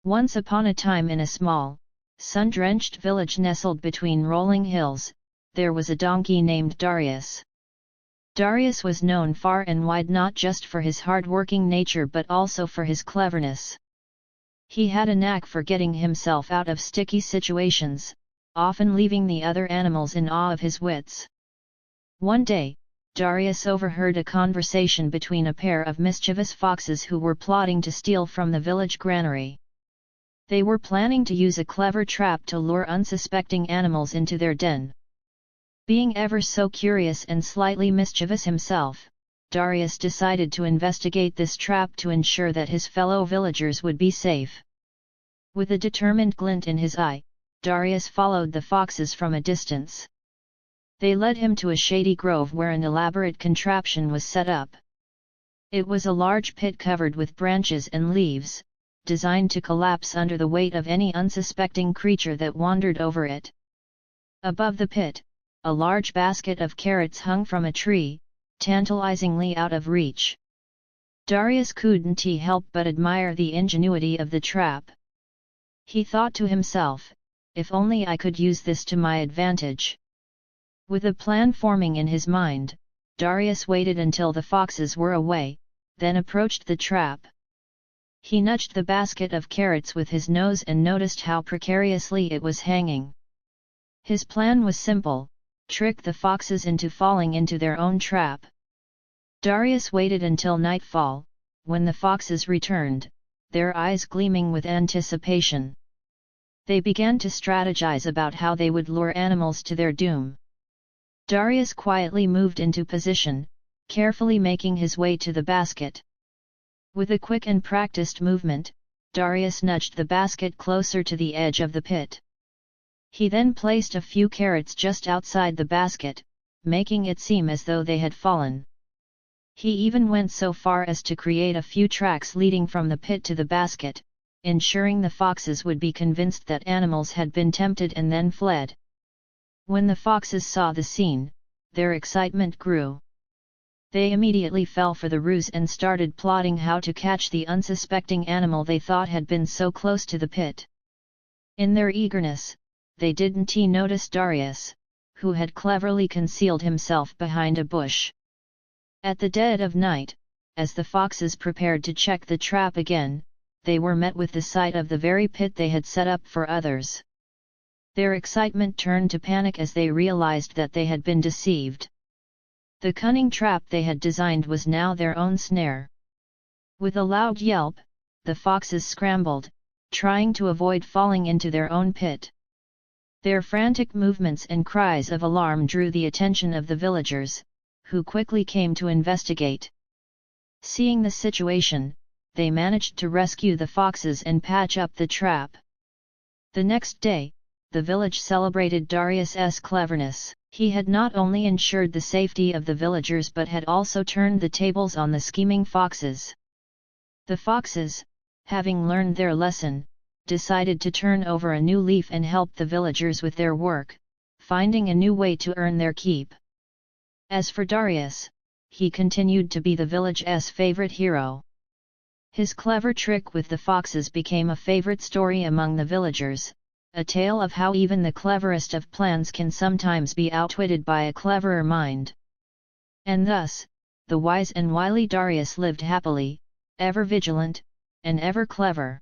Once upon a time in a small, sun-drenched village nestled between rolling hills, there was a donkey named Darius. Darius was known far and wide not just for his hardworking nature but also for his cleverness. He had a knack for getting himself out of sticky situations, often leaving the other animals in awe of his wits. One day, Darius overheard a conversation between a pair of mischievous foxes who were plotting to steal from the village granary. They were planning to use a clever trap to lure unsuspecting animals into their den. Being ever so curious and slightly mischievous himself, Darius decided to investigate this trap to ensure that his fellow villagers would be safe. With a determined glint in his eye, Darius followed the foxes from a distance. They led him to a shady grove where an elaborate contraption was set up. It was a large pit covered with branches and leaves, designed to collapse under the weight of any unsuspecting creature that wandered over it. Above the pit, a large basket of carrots hung from a tree, tantalizingly out of reach. Darius couldn't help but admire the ingenuity of the trap. He thought to himself, if only I could use this to my advantage. With a plan forming in his mind, Darius waited until the foxes were away, then approached the trap. He nudged the basket of carrots with his nose and noticed how precariously it was hanging. His plan was simple: trick the foxes into falling into their own trap. Darius waited until nightfall, when the foxes returned, their eyes gleaming with anticipation. They began to strategize about how they would lure animals to their doom. Darius quietly moved into position, carefully making his way to the basket. With a quick and practiced movement, Darius nudged the basket closer to the edge of the pit. He then placed a few carrots just outside the basket, making it seem as though they had fallen. He even went so far as to create a few tracks leading from the pit to the basket, ensuring the foxes would be convinced that animals had been tempted and then fled. When the foxes saw the scene, their excitement grew. They immediately fell for the ruse and started plotting how to catch the unsuspecting animal they thought had been so close to the pit. In their eagerness, they didn't notice Darius, who had cleverly concealed himself behind a bush. At the dead of night, as the foxes prepared to check the trap again, they were met with the sight of the very pit they had set up for others. Their excitement turned to panic as they realized that they had been deceived. The cunning trap they had designed was now their own snare. With a loud yelp, the foxes scrambled, trying to avoid falling into their own pit. Their frantic movements and cries of alarm drew the attention of the villagers, who quickly came to investigate. Seeing the situation, they managed to rescue the foxes and patch up the trap. The next day, the village celebrated Darius's cleverness. He had not only ensured the safety of the villagers but had also turned the tables on the scheming foxes. The foxes, having learned their lesson, decided to turn over a new leaf and help the villagers with their work, finding a new way to earn their keep. As for Darius, he continued to be the village's favorite hero. His clever trick with the foxes became a favorite story among the villagers, a tale of how even the cleverest of plans can sometimes be outwitted by a cleverer mind. And thus, the wise and wily Darius lived happily, ever vigilant, and ever clever.